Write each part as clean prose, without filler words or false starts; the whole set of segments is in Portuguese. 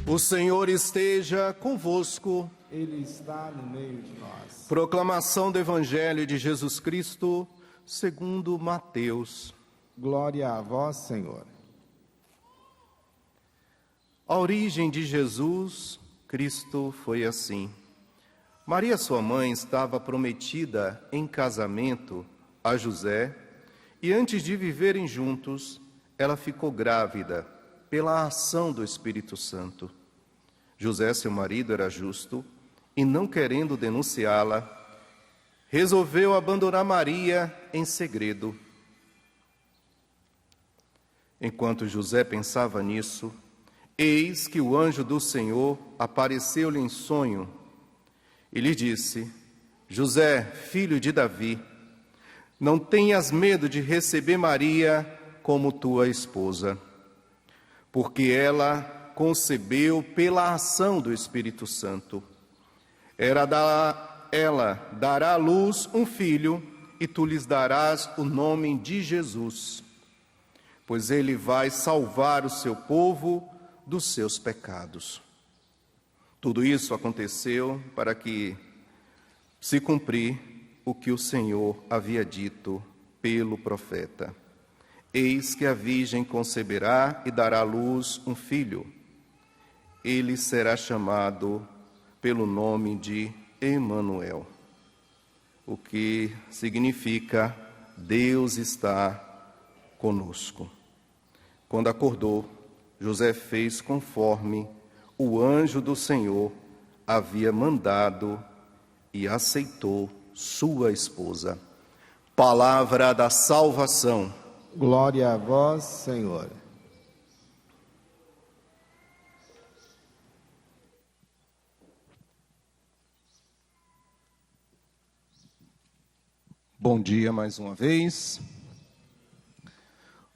O Senhor esteja convosco. Ele está no meio de nós. Proclamação do Evangelho de Jesus Cristo, segundo Mateus. Glória a vós, Senhor. A origem de Jesus Cristo foi assim. Maria, sua mãe, estava prometida em casamento a José, e antes de viverem juntos, ela ficou grávida pela ação do Espírito Santo. José, seu marido, era justo e, não querendo denunciá-la, resolveu abandonar Maria em segredo. Enquanto José pensava nisso, eis que o anjo do Senhor apareceu-lhe em sonho e lhe disse: José, filho de Davi, não tenhas medo de receber Maria como tua esposa, porque ela concebeu pela ação do Espírito Santo. Ela dará à luz um filho, e tu lhes darás o nome de Jesus, pois ele vai salvar o seu povo dos seus pecados. Tudo isso aconteceu para que se cumprir o que o Senhor havia dito pelo profeta. Eis que a virgem conceberá e dará à luz um filho. Ele será chamado pelo nome de Emanuel, o que significa Deus está conosco. Quando acordou, José fez conforme o anjo do Senhor havia mandado e aceitou sua esposa. Palavra da salvação. Glória a vós, Senhor. Bom dia mais uma vez.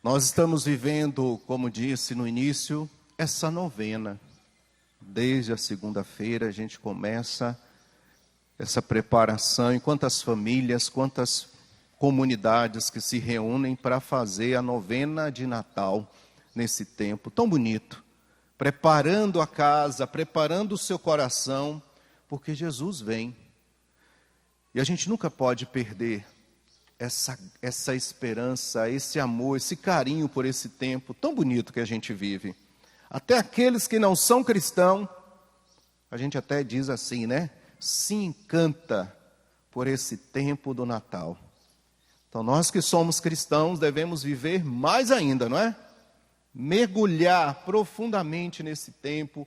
Nós estamos vivendo, como disse no início, essa novena. Desde a segunda-feira a gente começa essa preparação, e quantas famílias, quantas comunidades que se reúnem para fazer a novena de Natal nesse tempo tão bonito, preparando a casa, preparando o seu coração, porque Jesus vem. E a gente nunca pode perder essa esperança, esse amor, esse carinho por esse tempo tão bonito que a gente vive. Até aqueles que não são cristãos, a gente até diz assim, né? Se encanta por esse tempo do Natal. Então nós que somos cristãos devemos viver mais ainda, não é? Mergulhar profundamente nesse tempo,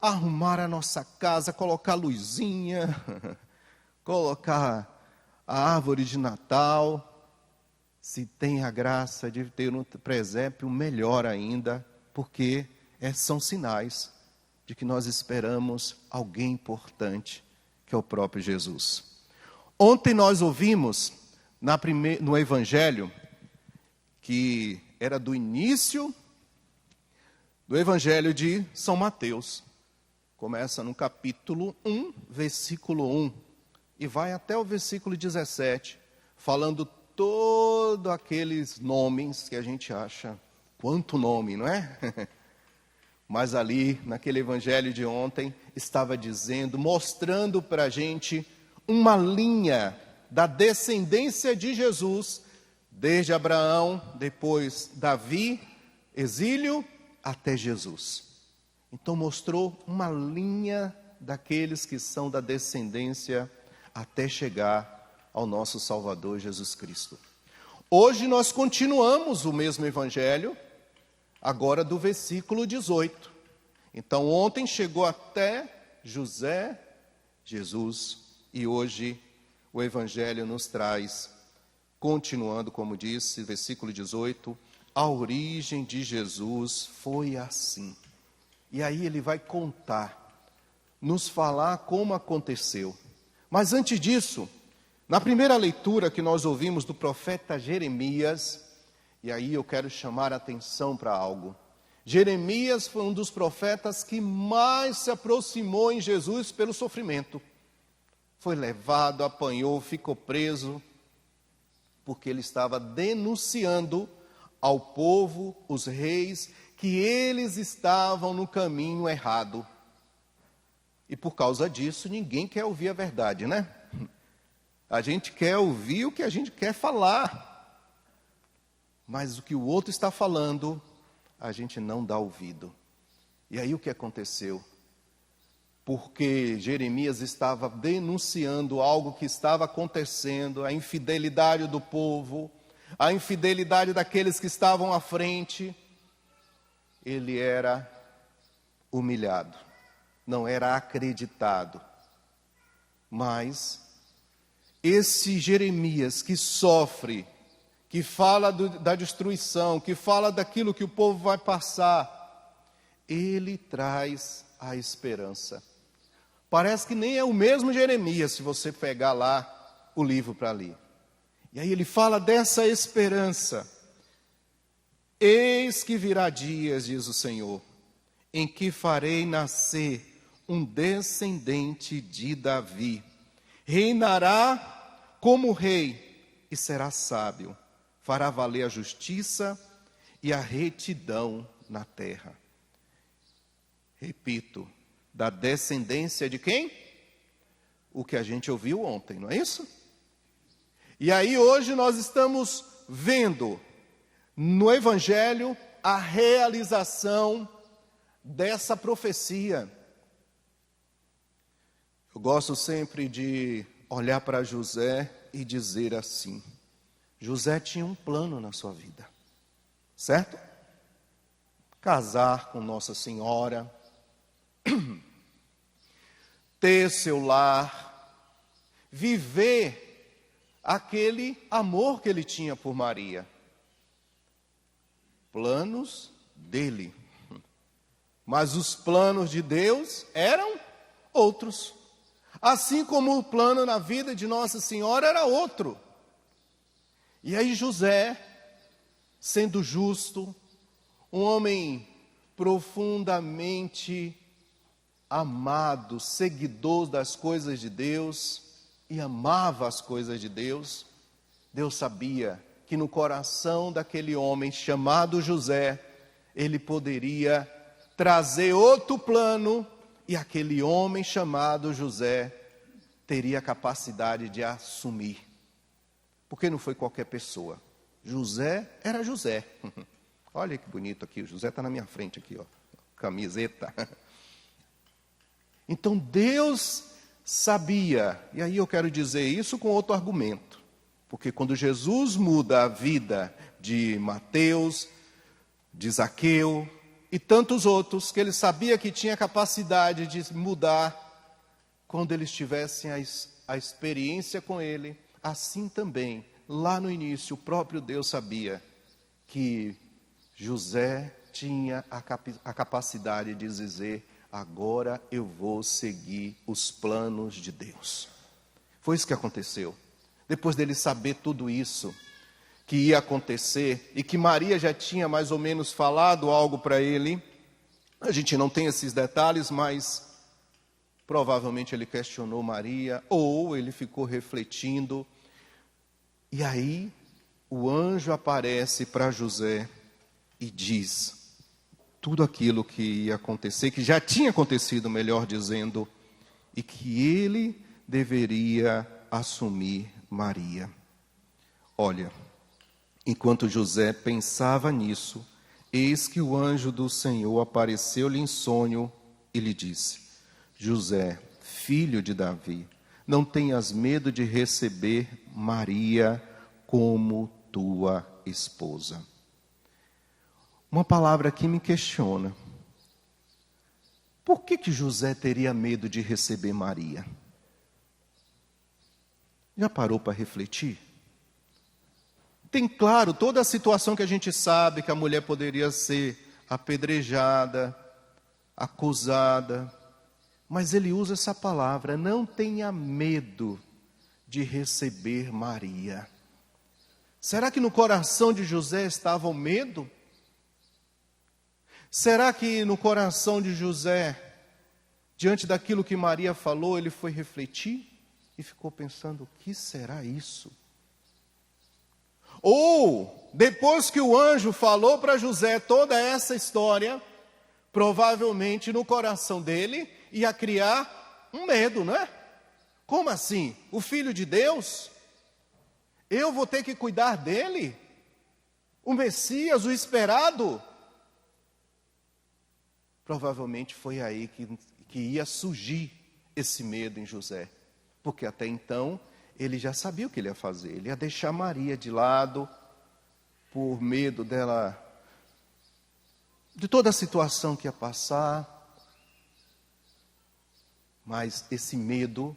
arrumar a nossa casa, colocar luzinha, colocar a árvore de Natal, se tem a graça de ter um presépio, melhor ainda, porque são sinais de que nós esperamos alguém importante, que é o próprio Jesus. Ontem nós ouvimos no Evangelho, que era do início do Evangelho de São Mateus. Começa no capítulo 1, versículo 1. E vai até o versículo 17, falando todos aqueles nomes que a gente acha, quanto nome, não é? Mas ali, naquele evangelho de ontem, estava dizendo, mostrando para a gente uma linha da descendência de Jesus, desde Abraão, depois Davi, exílio, até Jesus. Então mostrou uma linha daqueles que são da descendência até chegar ao nosso Salvador Jesus Cristo. Hoje nós continuamos o mesmo evangelho, agora do versículo 18. Então ontem chegou até José, Jesus, e hoje o evangelho nos traz, continuando, como disse, versículo 18, a origem de Jesus foi assim. E aí ele vai contar, nos falar como aconteceu. Mas antes disso, na primeira leitura que nós ouvimos do profeta Jeremias, e aí eu quero chamar a atenção para algo. Jeremias foi um dos profetas que mais se aproximou em Jesus pelo sofrimento. Foi levado, apanhou, ficou preso, porque ele estava denunciando ao povo, os reis, que eles estavam no caminho errado. E por causa disso, ninguém quer ouvir a verdade, né? A gente quer ouvir o que a gente quer falar. Mas o que o outro está falando, a gente não dá ouvido. E aí o que aconteceu? Porque Jeremias estava denunciando algo que estava acontecendo, a infidelidade do povo, a infidelidade daqueles que estavam à frente. Ele era humilhado, não era acreditado. Mas esse Jeremias que sofre, que fala da destruição, que fala daquilo que o povo vai passar, ele traz a esperança. Parece que nem é o mesmo Jeremias, se você pegar lá o livro para ler. E aí ele fala dessa esperança. Eis que virá dias, diz o Senhor, em que farei nascer um descendente de Davi. Reinará como rei e será sábio. Fará valer a justiça e a retidão na terra. Repito, da descendência de quem? O que a gente ouviu ontem, não é isso? E aí hoje nós estamos vendo no Evangelho a realização dessa profecia. Eu gosto sempre de olhar para José e dizer assim: José tinha um plano na sua vida, certo? Casar com Nossa Senhora, ter seu lar, viver aquele amor que ele tinha por Maria. Planos dele. Mas os planos de Deus eram outros. Assim como o plano na vida de Nossa Senhora era outro. E aí José, sendo justo, um homem profundamente amado, seguidor das coisas de Deus, e amava as coisas de Deus, Deus sabia que no coração daquele homem chamado José, ele poderia trazer outro plano, e aquele homem chamado José teria a capacidade de assumir. Porque não foi qualquer pessoa. José era José. Olha que bonito aqui, o José está na minha frente aqui, ó, camiseta. Então Deus sabia, e aí eu quero dizer isso com outro argumento, porque quando Jesus muda a vida de Mateus, de Zaqueu e tantos outros, que ele sabia que tinha capacidade de mudar, quando eles tivessem a experiência com ele, assim também, lá no início, o próprio Deus sabia que José tinha a capacidade de dizer: agora eu vou seguir os planos de Deus. Foi isso que aconteceu. Depois dele saber tudo isso que ia acontecer, e que Maria já tinha mais ou menos falado algo para ele, a gente não tem esses detalhes, mas provavelmente ele questionou Maria, ou ele ficou refletindo, e aí o anjo aparece para José e diz tudo aquilo que ia acontecer, que já tinha acontecido, melhor dizendo, e que ele deveria assumir Maria. Olha, enquanto José pensava nisso, eis que o anjo do Senhor apareceu-lhe em sonho e lhe disse: José, filho de Davi, não tenhas medo de receber Maria como tua esposa. Uma palavra que me questiona. Por que José teria medo de receber Maria? Já parou para refletir? Tem, claro, toda a situação que a gente sabe, que a mulher poderia ser apedrejada, acusada, mas ele usa essa palavra: não tenha medo de receber Maria. Será que no coração de José estava o medo? Será que no coração de José, diante daquilo que Maria falou, ele foi refletir e ficou pensando: o que será isso? Ou, depois que o anjo falou para José toda essa história, provavelmente no coração dele ia criar um medo, não é? Como assim? O Filho de Deus? Eu vou ter que cuidar dele? O Messias, o esperado? Provavelmente foi aí que ia surgir esse medo em José. Porque até então, ele já sabia o que ele ia fazer. Ele ia deixar Maria de lado, por medo dela, de toda a situação que ia passar. Mas esse medo,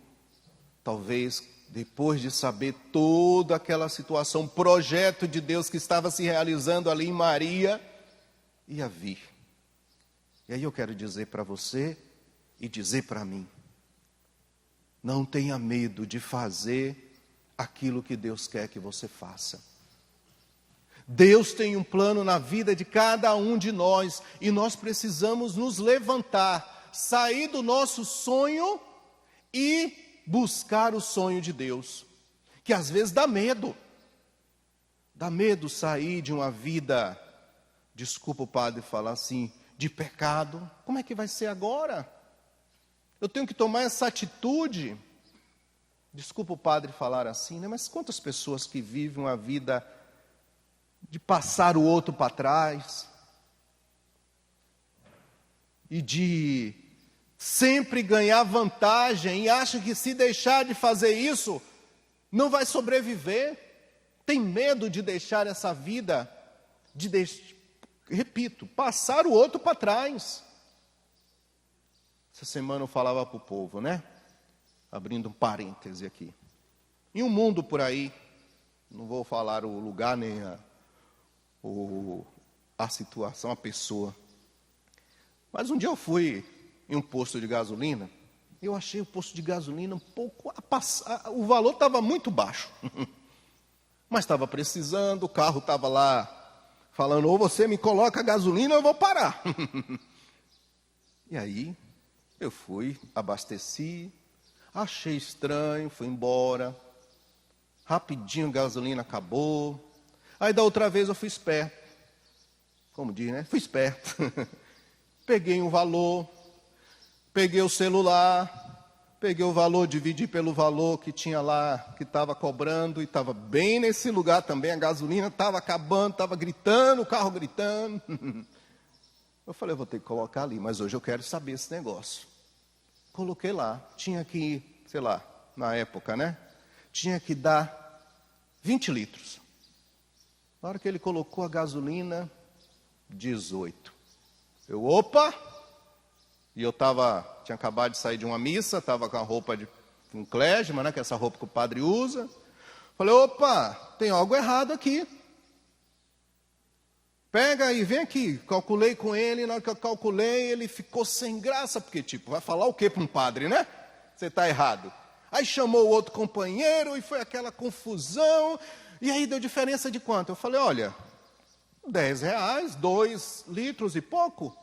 talvez, depois de saber toda aquela situação, projeto de Deus que estava se realizando ali em Maria, ia vir. E aí eu quero dizer para você e dizer para mim, não tenha medo de fazer aquilo que Deus quer que você faça. Deus tem um plano na vida de cada um de nós e nós precisamos nos levantar, sair do nosso sonho e buscar o sonho de Deus, que às vezes dá medo. Dá medo sair de uma vida, desculpa o padre falar assim, de pecado. Como é que vai ser agora? Eu tenho que tomar essa atitude. Desculpa o padre falar assim, né? Mas quantas pessoas que vivem uma vida de passar o outro para trás e de sempre ganhar vantagem e acham que se deixar de fazer isso, não vai sobreviver. Tem medo de deixar essa vida, repito, passar o outro para trás. Essa semana eu falava para o povo, né? Abrindo um parêntese aqui. Em um mundo por aí, não vou falar o lugar nem a situação, a pessoa. Mas um dia eu fui em um posto de gasolina, eu achei o posto de gasolina um pouco o valor estava muito baixo. Mas estava precisando, o carro estava lá falando, ou você me coloca gasolina ou eu vou parar. E aí, eu fui, abasteci, achei estranho, fui embora. Rapidinho a gasolina acabou. Aí da outra vez eu fui esperto. Como diz, né? Fui esperto. Peguei um valor, peguei o celular, peguei o valor, dividi pelo valor que tinha lá, que estava cobrando, e estava bem nesse lugar também, a gasolina estava acabando, estava gritando, o carro gritando. Eu falei, eu vou ter que colocar ali, mas hoje eu quero saber esse negócio. Coloquei lá, tinha que, sei lá, na época, né? Tinha que dar 20 litros. Na hora que ele colocou a gasolina, 18. Eu, opa! E eu tinha acabado de sair de uma missa, estava com a roupa de um clésima, né? Que é essa roupa que o padre usa. Falei, opa, tem algo errado aqui. Pega aí, vem aqui. Calculei com ele, na hora que eu calculei, ele ficou sem graça, porque tipo, vai falar o quê para um padre, né? Você está errado. Aí chamou o outro companheiro e foi aquela confusão. E aí deu diferença de quanto? Eu falei, olha, R$10, 2 litros e pouco.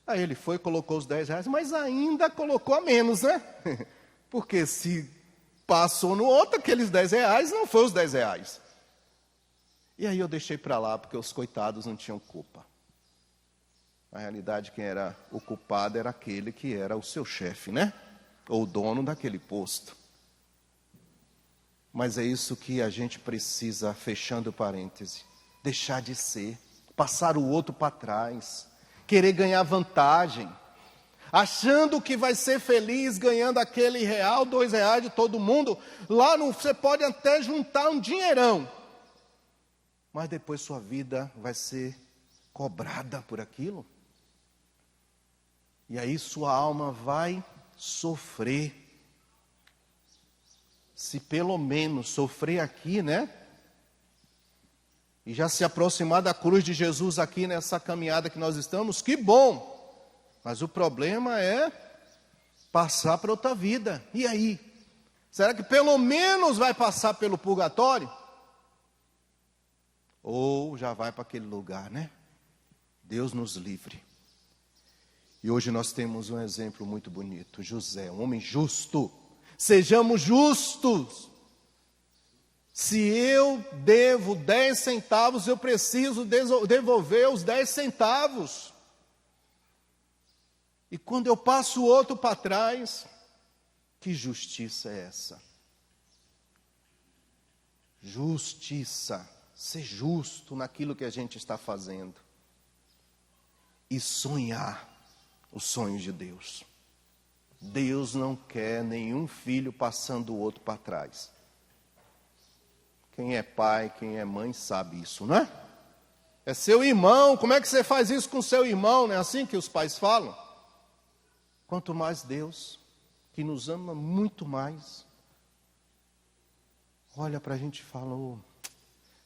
Aí ele foi, colocou os R$10, mas ainda colocou a menos, né? Porque se passou no outro, aqueles R$10 não foi os R$10. E aí eu deixei para lá, porque os coitados não tinham culpa. Na realidade, quem era o culpado era aquele que era o seu chefe, né? Ou o dono daquele posto. Mas é isso que a gente precisa, fechando parêntese, deixar de ser, passar o outro para trás, querer ganhar vantagem, achando que vai ser feliz ganhando aquele R$1, R$2 de todo mundo. Lá você pode até juntar um dinheirão, mas depois sua vida vai ser cobrada por aquilo. E aí sua alma vai sofrer. Se pelo menos sofrer aqui, né? E já se aproximar da cruz de Jesus aqui nessa caminhada que nós estamos, que bom. Mas o problema é passar para outra vida. E aí? Será que pelo menos vai passar pelo purgatório? Ou já vai para aquele lugar, né? Deus nos livre. E hoje nós temos um exemplo muito bonito. José, um homem justo. Sejamos justos. Se eu devo 10 centavos, eu preciso devolver os 10 centavos. E quando eu passo o outro para trás, que justiça é essa? Justiça, ser justo naquilo que a gente está fazendo. E sonhar os sonhos de Deus. Deus não quer nenhum filho passando o outro para trás. Quem é pai, quem é mãe sabe isso, não é? É seu irmão, como é que você faz isso com seu irmão? Não é assim que os pais falam? Quanto mais Deus, que nos ama muito mais, olha para a gente e fala, oh,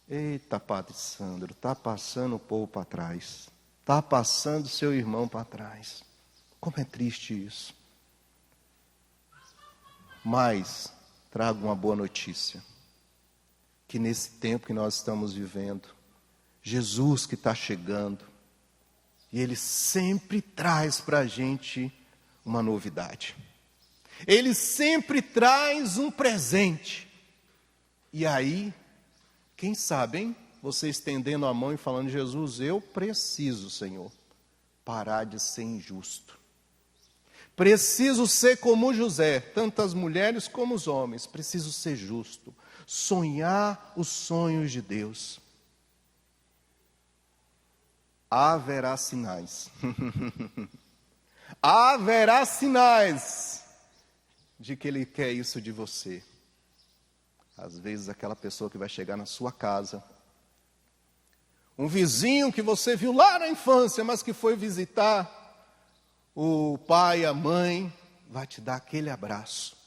eita, Padre Sandro, está passando o povo para trás, está passando seu irmão para trás. Como é triste isso. Mas trago uma boa notícia, que nesse tempo que nós estamos vivendo, Jesus que está chegando, e Ele sempre traz para a gente uma novidade. Ele sempre traz um presente. E aí, quem sabe, hein? Você estendendo a mão e falando, Jesus, eu preciso, Senhor, parar de ser injusto. Preciso ser como José, tanto as mulheres como os homens. Preciso ser justo. Sonhar os sonhos de Deus. Haverá sinais. Haverá sinais de que Ele quer isso de você. Às vezes aquela pessoa que vai chegar na sua casa, um vizinho que você viu lá na infância, mas que foi visitar o pai, a mãe, vai te dar aquele abraço,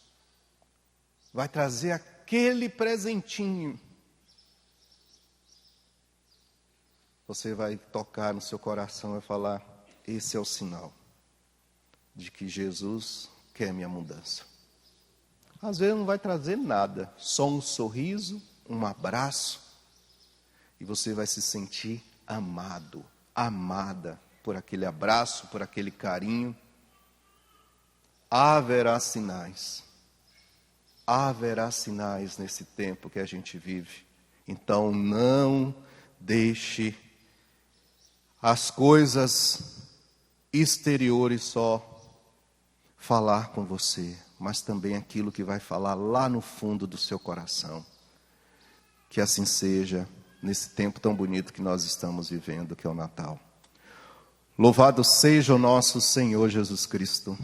vai trazer aquele presentinho. Você vai tocar no seu coração e vai falar, esse é o sinal de que Jesus quer minha mudança. Às vezes não vai trazer nada, só um sorriso, um abraço, e você vai se sentir amado, amada por aquele abraço, por aquele carinho. Haverá sinais nesse tempo que a gente vive. Então não deixe as coisas exteriores só falar com você, mas também aquilo que vai falar lá no fundo do seu coração. Que assim seja nesse tempo tão bonito que nós estamos vivendo, que é o Natal. Louvado seja o nosso Senhor Jesus Cristo.